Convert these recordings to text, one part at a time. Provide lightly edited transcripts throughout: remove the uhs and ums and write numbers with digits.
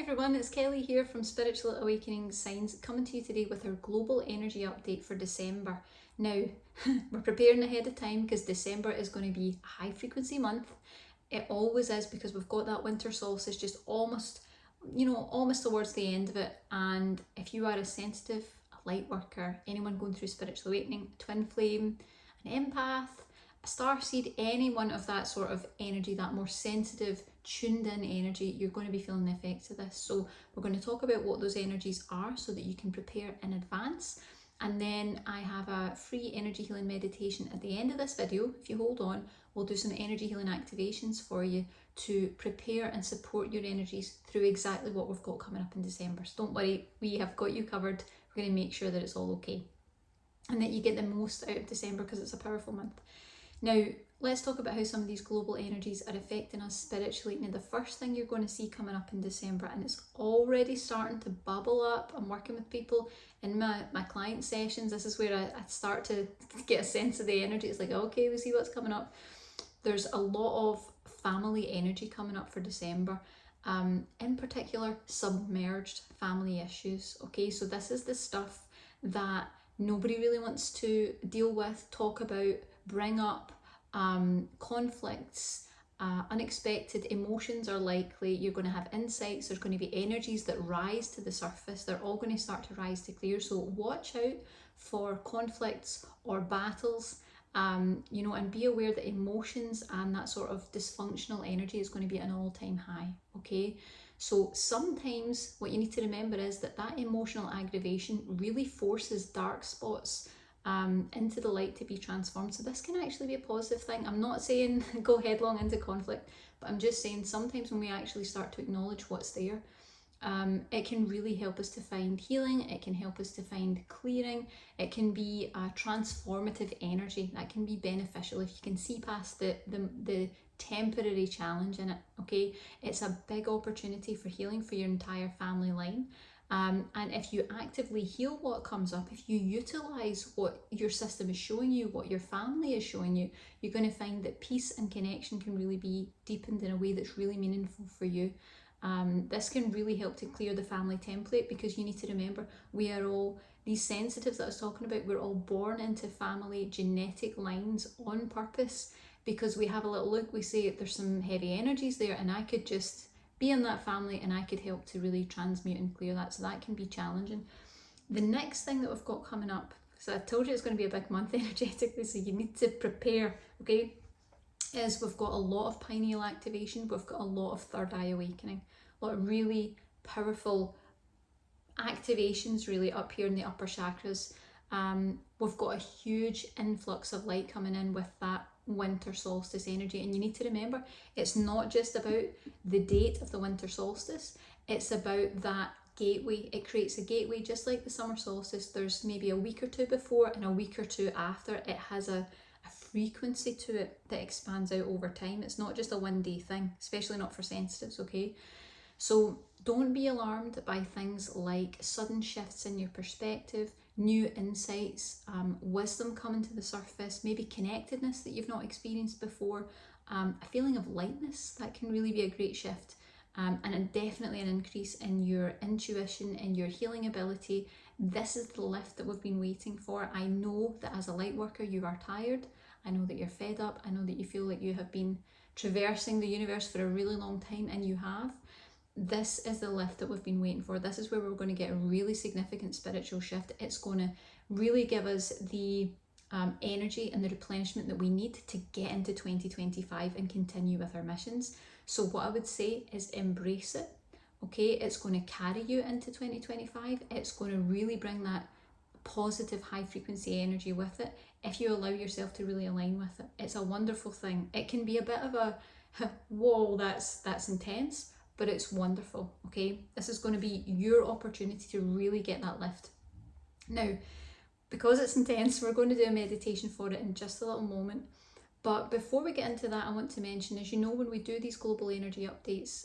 everyone, it's Kelly here from Spiritual Awakening Signs, coming to you today with our global energy update for December. Now, we're preparing ahead of time because December is going to be a high frequency month. It always is, because we've got that winter solstice just almost towards the end of it. And if you are a sensitive, a light worker, anyone going through spiritual awakening, twin flame, an empath, a starseed, anyone of that sort of energy, that more sensitive, tuned in energy, you're going to be feeling the effects of this. So we're going to talk about what those energies are so that you can prepare in advance. And then I have a free energy healing meditation at the end of this video. If you hold on, we'll do some energy healing activations for you to prepare and support your energies through exactly what we've got coming up in December. So don't worry, we have got you covered. We're going to make sure that it's all okay and that you get the most out of December, because it's a powerful month. Now, let's talk about how some of these global energies are affecting us spiritually. Now, the first thing you're going to see coming up in December, and it's already starting to bubble up. I'm working with people in my client sessions. This is where I start to get a sense of the energy. It's like, okay, we see what's coming up. There's a lot of family energy coming up for December. In particular, submerged family issues. Okay, so this is the stuff that nobody really wants to deal with, talk about, bring up. Conflicts, unexpected emotions are likely. You're going to have insights. There's going to be energies that rise to the surface. They're all going to start to rise to clear. So watch out for conflicts or battles, and be aware that emotions and that sort of dysfunctional energy is going to be at an all-time high. Okay, so sometimes what you need to remember is that emotional aggravation really forces dark spots into the light to be transformed. So this can actually be a positive thing. I'm not saying go headlong into conflict, but I'm just saying sometimes when we actually start to acknowledge what's there, it can really help us to find healing. It can help us to find clearing. It can be a transformative energy that can be beneficial if you can see past the temporary challenge in it. Okay, it's a big opportunity for healing for your entire family line. And if you actively heal what comes up, if you utilize what your system is showing you, what your family is showing you, you're going to find that peace and connection can really be deepened in a way that's really meaningful for you. This can really help to clear the family template, because you need to remember, we are all, these sensitives that I was talking about, we're all born into family genetic lines on purpose, because we have a little look, we say there's some heavy energies there, and I could just be in that family and I could help to really transmute and clear that. So that can be challenging. The next thing that we've got coming up, so I told you it's going to be a big month energetically, so you need to prepare, okay, is we've got a lot of pineal activation. We've got a lot of third eye awakening, a lot of really powerful activations really up here in the upper chakras. We've got a huge influx of light coming in with that winter solstice energy, and you need to remember, it's not just about the date of the winter solstice, it's about that gateway. It creates a gateway, just like the summer solstice. There's maybe a week or two before and a week or two after. It has a frequency to it that expands out over time. It's not just a one day thing, especially not for sensitives. Okay, so don't be alarmed by things like sudden shifts in your perspective, new insights, wisdom coming to the surface, maybe connectedness that you've not experienced before, a feeling of lightness. That can really be a great shift, and definitely an increase in your intuition and your healing ability. This is the lift that we've been waiting for. I know that as a light worker you are tired. I know that you're fed up. I know that you feel like you have been traversing the universe for a really long time, and you have. This is the lift that we've been waiting for. This is where we're going to get a really significant spiritual shift. It's going to really give us the energy and the replenishment that we need to get into 2025 and continue with our missions. So what I would say is embrace it. Okay, it's going to carry you into 2025. It's going to really bring that positive high frequency energy with it if you allow yourself to really align with it. It's a wonderful thing. It can be a bit of a whoa, that's intense, but it's wonderful. Okay, this is going to be your opportunity to really get that lift. Now, because it's intense, we're going to do a meditation for it in just a little moment. But before we get into that, I want to mention, as you know, when we do these global energy updates,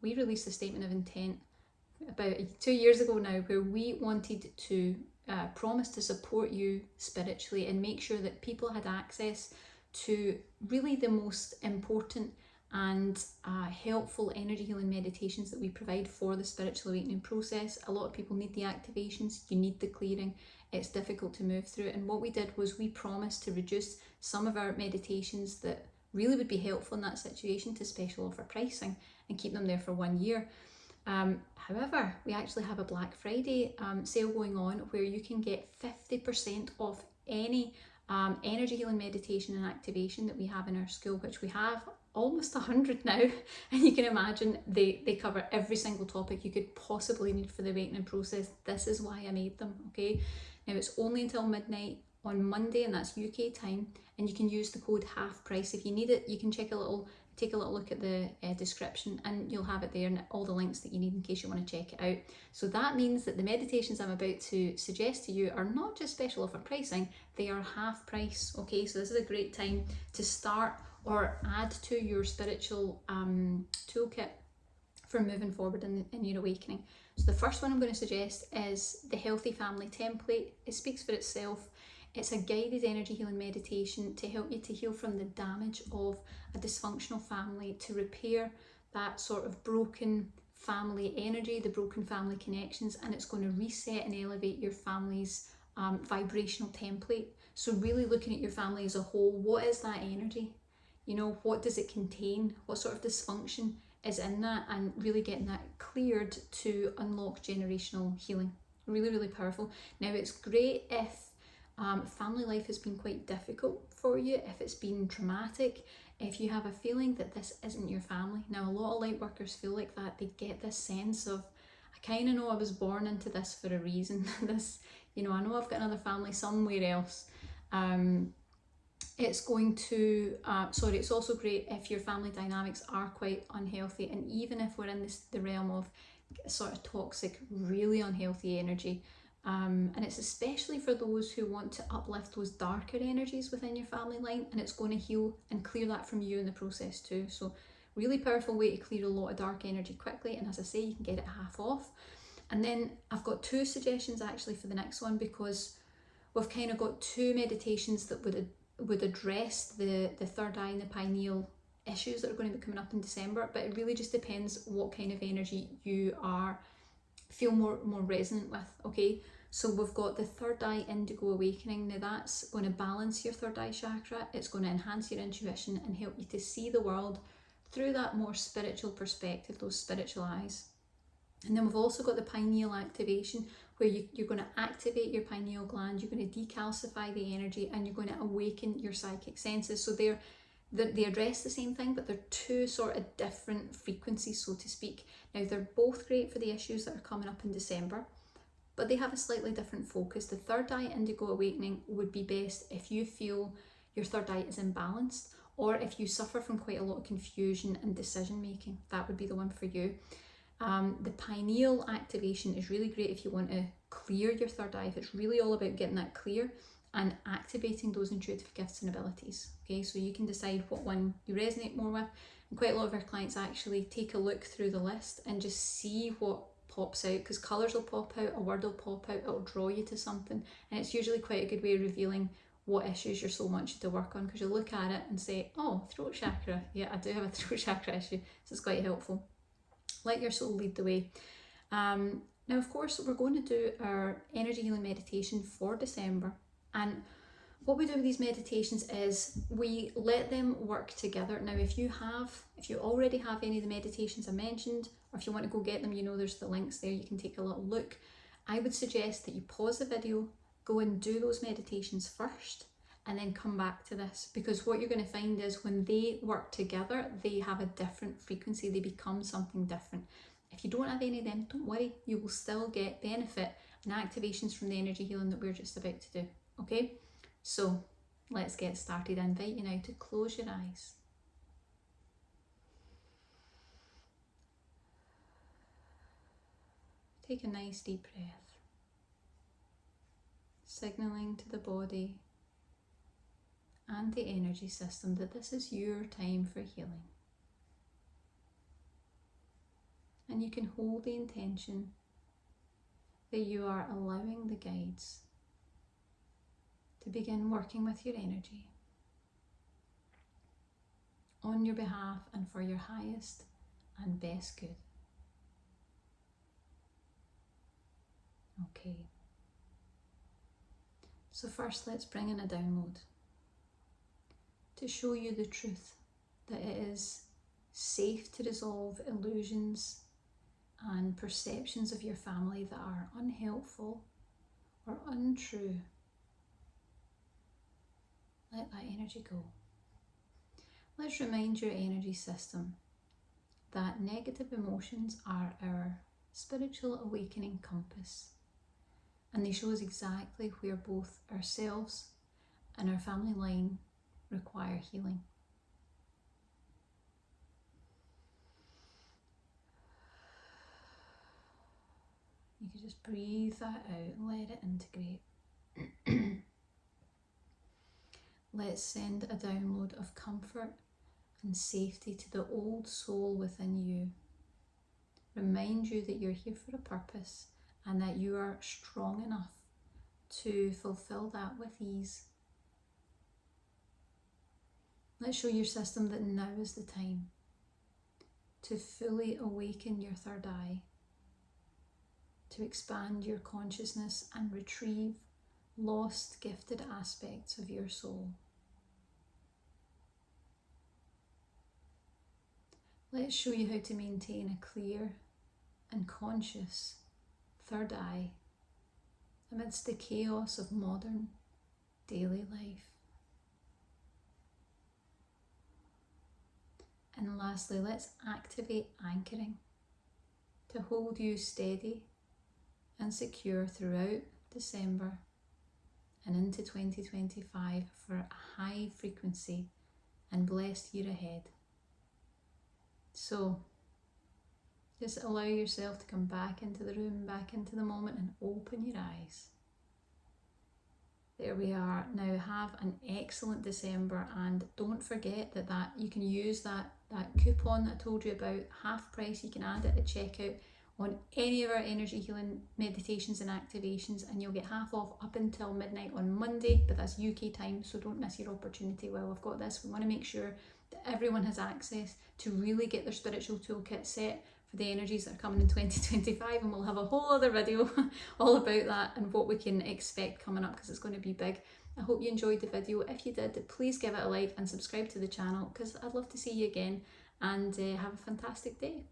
we released a statement of intent about 2 years ago now, where we wanted to promise to support you spiritually and make sure that people had access to really the most important and helpful energy healing meditations that we provide for the spiritual awakening process. A lot of people need the activations, you need the clearing, it's difficult to move through. And what we did was we promised to reduce some of our meditations that really would be helpful in that situation to special offer pricing and keep them there for 1 year. However, we actually have a Black Friday sale going on where you can get 50% off any energy healing meditation and activation that we have in our school, which we have almost 100 now, and you can imagine they cover every single topic you could possibly need for the awakening process. This is why I made them, okay? Now it's only until midnight on Monday, and that's UK time, and you can use the code half price. If you need it, you can take a little look at the description and you'll have it there and all the links that you need in case you want to check it out. So that means that the meditations I'm about to suggest to you are not just special offer pricing, they are half price, okay? So this is a great time to start or add to your spiritual toolkit for moving forward in your awakening. So the first one I'm going to suggest is the Healthy Family Template. It speaks for itself. It's a guided energy healing meditation to help you to heal from the damage of a dysfunctional family, to repair that sort of broken family energy, the broken family connections, and it's going to reset and elevate your family's vibrational template. So really looking at your family as a whole, what is that energy? You know, what does it contain? What sort of dysfunction is in that? And really getting that cleared to unlock generational healing. Really, really powerful. Now it's great if family life has been quite difficult for you, if it's been traumatic, if you have a feeling that this isn't your family. Now a lot of light workers feel like that. They get this sense of, I kind of know I was born into this for a reason. This, you know, I know I've got another family somewhere else. It's going to, it's also great if your family dynamics are quite unhealthy, and even if we're in the realm of sort of toxic, really unhealthy energy. And it's especially for those who want to uplift those darker energies within your family line, and it's going to heal and clear that from you in the process too. So really powerful way to clear a lot of dark energy quickly, and as I say, you can get it half off. And then I've got 2 suggestions actually for the next one, because we've kind of got 2 meditations that would address the third eye and the pineal issues that are going to be coming up in December, but it really just depends what kind of energy you feel more resonant with, okay? So we've got the third eye indigo awakening. Now that's going to balance your third eye chakra. It's going to enhance your intuition and help you to see the world through that more spiritual perspective, those spiritual eyes. And then we've also got the pineal activation, where you're going to activate your pineal gland, you're going to decalcify the energy, and you're going to awaken your psychic senses. So they address the same thing, but they're 2 sort of different frequencies, so to speak. Now they're both great for the issues that are coming up in December, but they have a slightly different focus. The third eye indigo awakening would be best if you feel your third eye is imbalanced, or if you suffer from quite a lot of confusion and decision making. That would be the one for you. The pineal activation is really great if you want to clear your third eye, if it's really all about getting that clear and activating those intuitive gifts and abilities. Okay, so you can decide what one you resonate more with. And quite a lot of our clients actually take a look through the list and just see what pops out, because colours will pop out, a word will pop out, it'll draw you to something, and it's usually quite a good way of revealing what issues you're so much to work on, because you'll look at it and say, oh, throat chakra, yeah, I do have a throat chakra issue, so it's quite helpful. Let your soul lead the way. Now of course we're going to do our energy healing meditation for December, and what we do with these meditations is we let them work together. Now if you already have any of the meditations I mentioned, or if you want to go get them, you know there's the links there, you can take a little look. I would suggest that you pause the video, go and do those meditations first, and then come back to this, because what you're going to find is when they work together, they have a different frequency, they become something different. If you don't have any of them, don't worry, you will still get benefit and activations from the energy healing that we're just about to do, okay? So let's get started. I invite you now to close your eyes. Take a nice deep breath, signalling to the body and the energy system that this is your time for healing. And you can hold the intention that you are allowing the guides to begin working with your energy on your behalf and for your highest and best good. Okay. So first, let's bring in a download to show you the truth that it is safe to dissolve illusions and perceptions of your family that are unhelpful or untrue. Let that energy go. Let's remind your energy system that negative emotions are our spiritual awakening compass, and they show us exactly where both ourselves and our family line require healing. You can just breathe that out and let it integrate. Let's send a download of comfort and safety to the old soul within you. Remind you that you're here for a purpose and that you are strong enough to fulfill that with ease. Let's show your system that now is the time to fully awaken your third eye, to expand your consciousness and retrieve lost, gifted aspects of your soul. Let's show you how to maintain a clear and conscious third eye amidst the chaos of modern daily life. And lastly, let's activate anchoring to hold you steady and secure throughout December and into 2025 for a high frequency and blessed year ahead. So just allow yourself to come back into the room, back into the moment, and open your eyes. There we are. Now have an excellent December, and don't forget that you can use that coupon that I told you about, half price. You can add it at checkout on any of our energy healing meditations and activations, and you'll get half off up until midnight on Monday, but that's UK time, so don't miss your opportunity while I've got this. We want to make sure that everyone has access to really get their spiritual toolkit set for the energies that are coming in 2025, and we'll have a whole other video all about that and what we can expect coming up, because it's going to be big. I hope you enjoyed the video. If you did, please give it a like and subscribe to the channel, because I'd love to see you again, and have a fantastic day.